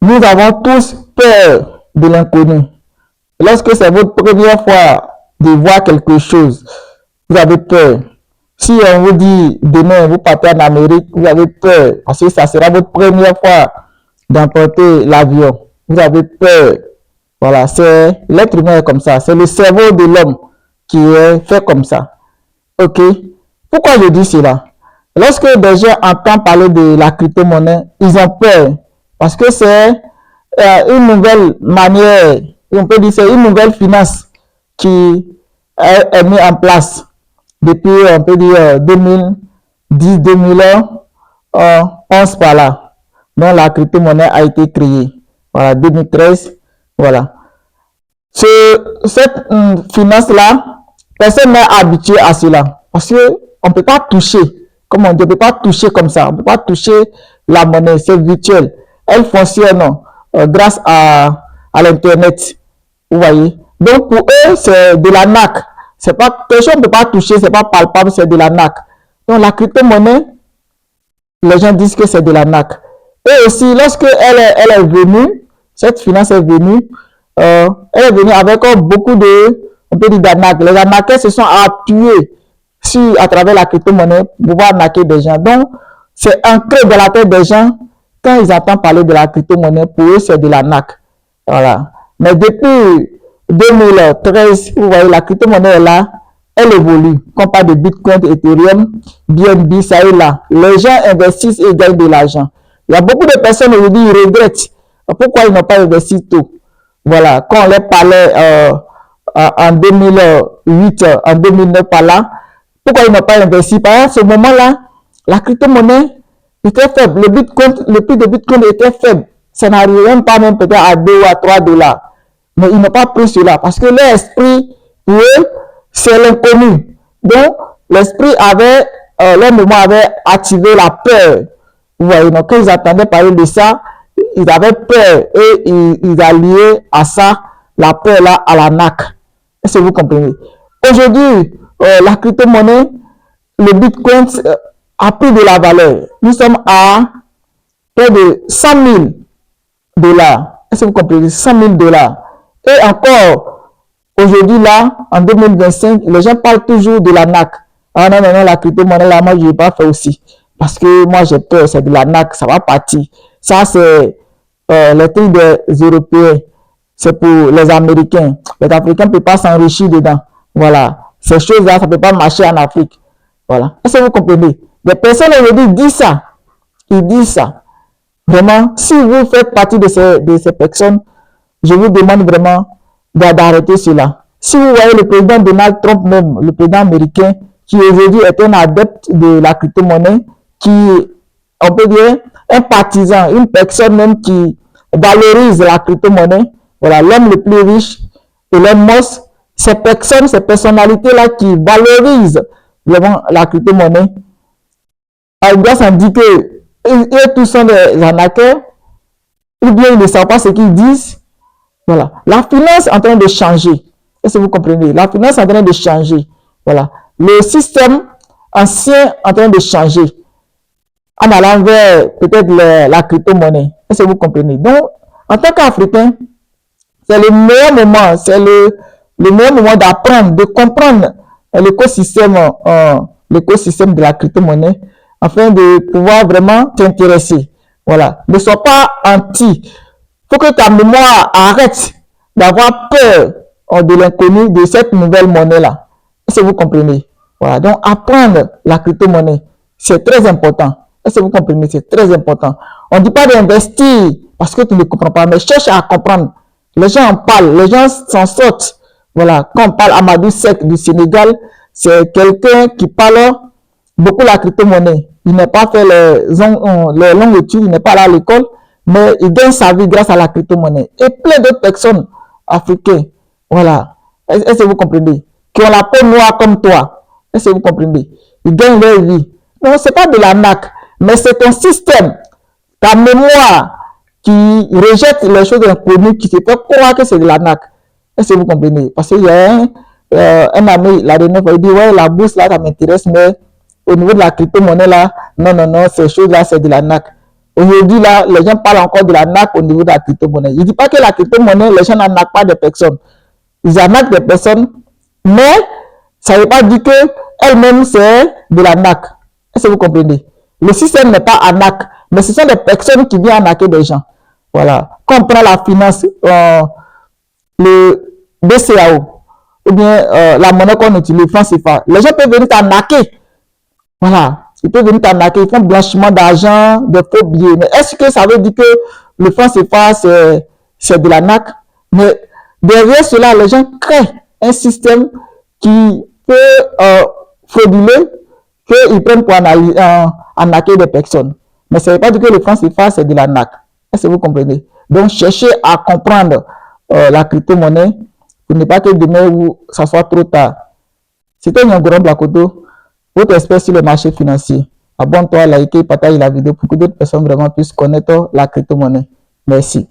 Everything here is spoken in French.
Nous avons tous peur de l'inconnu. Lorsque c'est votre première fois de voir quelque chose, vous avez peur. Si on vous dit demain vous partez en Amérique, vous avez peur parce que ça sera votre première fois d'emprunter l'avion. Vous avez peur. Voilà, c'est l'être humain comme ça. C'est le cerveau de l'homme qui est fait comme ça. Ok? Pourquoi je dis cela? Lorsque des gens entendent parler de la crypto-monnaie, ils ont peur parce que c'est une nouvelle manière, on peut dire c'est une nouvelle finance qui est mise en place depuis, on peut dire, 2010-2011 par là, dont la crypto-monnaie a été créée. Voilà, 2013, voilà. Cette finance-là, personne n'est habitué à cela. Parce qu'on ne peut pas toucher, comme on dit, on ne peut pas toucher comme ça. On ne peut pas toucher la monnaie, c'est virtuel. Elle fonctionne grâce à l'Internet. Vous voyez? Donc pour eux, c'est de la NAC. C'est pas, personne ne peut pas toucher, c'est pas palpable, c'est de la NAC. Donc la crypto-monnaie, les gens disent que c'est de la NAC. Et aussi, lorsque elle est venue, cette finance est venue, elle est venue avec beaucoup de, on peut dire d'arnaques. Les arnaqueurs se sont appuyés à travers la crypto-monnaie pour pouvoir arnaquer des gens. Donc, c'est ancré dans la tête des gens. Quand ils entendent parler de la crypto-monnaie, pour eux, c'est de l'arnaque. Voilà. Mais depuis 2013, vous voyez, la crypto-monnaie est là, elle évolue. Quand on parle de Bitcoin, Ethereum, BNB, ça est là. Les gens investissent et gagnent de l'argent. Il y a beaucoup de personnes aujourd'hui qui regrettent pourquoi ils n'ont pas investi tôt. Voilà, quand on leur parlait en 2008, en 2009 par là, pourquoi ils n'ont pas investi? Parce qu'à ce moment-là, la crypto-monnaie était faible. Le prix de Bitcoin était faible. Ça n'arrive même pas même peut-être à 2 ou à 3 $. Mais ils n'ont pas pris cela parce que l'esprit, pour eux, c'est l'inconnu. Donc, l'esprit avait, leur moment avait activé la peur. Vous voyez, donc quand ils attendaient parler de ça, ils avaient peur et ils alliaient à ça la peur là à la NAC. Est-ce que vous comprenez? Aujourd'hui, la crypto-monnaie, le Bitcoin a pris de la valeur. Nous sommes à près de 100 000 $. Est-ce que vous comprenez? 100 000 $. Et encore, aujourd'hui là, en 2025, les gens parlent toujours de la NAC. Ah non, non, non, la crypto-monnaie là, moi je ne vais pas faire aussi. Parce que moi j'ai peur, c'est de la NAC, ça va partir. Ça c'est les trucs des Européens, c'est pour les Américains. Les Africains ne peuvent pas s'enrichir dedans. Voilà. Ces choses-là, ça ne peut pas marcher en Afrique. Voilà. Est-ce que vous comprenez? Les personnes aujourd'hui disent ça. Ils disent ça. Vraiment, si vous faites partie de ces personnes, je vous demande vraiment d'arrêter cela. Si vous voyez le président Donald Trump même, le président américain, qui aujourd'hui est un adepte de la crypto-monnaie, qui, on peut dire, un partisan, une personne même qui valorise la crypto-monnaie, voilà, l'homme le plus riche, Elon Musk, ces personnes, ces personnalités-là qui valorisent vraiment la crypto-monnaie, elle doit s'en dire que eux tous sont des arnaqueurs, ou bien ils ne savent pas ce qu'ils disent. Voilà. La finance est en train de changer. Est-ce que vous comprenez? La finance est en train de changer. Voilà. Le système ancien est en train de changer. En allant vers peut-être la crypto-monnaie. Est-ce que vous comprenez? Donc, en tant qu'Africain, c'est le meilleur moment, c'est le meilleur moment d'apprendre, de comprendre l'écosystème de la crypto-monnaie afin de pouvoir vraiment t'intéresser. Voilà. Ne sois pas anti. Il faut que ta mémoire arrête d'avoir peur de l'inconnu de cette nouvelle monnaie-là. Est-ce que vous comprenez? Voilà. Donc, apprendre la crypto-monnaie, c'est très important. Est-ce que vous comprenez? C'est très important. On ne dit pas d'investir parce que tu ne comprends pas, mais cherche à comprendre. Les gens en parlent, les gens s'en sortent. Voilà. Quand on parle Amadou Seck du Sénégal, c'est quelqu'un qui parle beaucoup la crypto-monnaie. Il n'a pas fait les longues études, il n'est pas allé à l'école, mais il gagne sa vie grâce à la crypto-monnaie. Et plein d'autres personnes africaines, voilà. Est-ce que vous comprenez? Qui ont la peau noire comme toi. Est-ce que vous comprenez? Ils gagnent leur vie. Non, ce n'est pas de la NAC, mais c'est ton système, ta mémoire qui rejette les choses inconnues, qui te fait croire que c'est de la NAC. Est-ce que vous comprenez? Parce qu'il y a un ami, la dernière fois, il dit, ouais, la bourse là, ça m'intéresse, mais au niveau de la crypto-monnaie là, non, non, non, ces choses-là, c'est de la NAC. Aujourd'hui, là, les gens parlent encore de la l'arnaque au niveau de la crypto-monnaie. Je ne dis pas que la crypto-monnaie, les gens n'arnaquent pas des personnes. Ils arnaquent des personnes, mais ça ne veut pas dire qu'elle-même, c'est de l'arnaque. Est-ce que vous comprenez? Le système n'est pas arnaque, mais ce sont des personnes qui viennent arnaquer des gens. Voilà. Quand on prend la finance, le BCAO, ou bien la monnaie qu'on utilise, franc CFA, les gens peuvent venir t'arnaquer. Voilà. Ils peuvent venir t'arnaquer, ils font blanchiment d'argent, des faux billets. Mais est-ce que ça veut dire que le franc CFA, c'est de l'arnaque? Mais derrière cela, les gens créent un système qui peut frauduler, qu'ils prennent pour arnaquer des personnes. Mais ça ne veut pas dire que le franc CFA, c'est de l'arnaque. Est-ce que vous comprenez? Donc, cherchez à comprendre la crypto-monnaie pour ne pas que demain, ça soit trop tard. C'était Nyangoran Blakoto, votre expert sur le marché financier. Abonne-toi, likez, partage la vidéo pour que d'autres personnes vraiment puissent connaître la crypto-monnaie. Merci.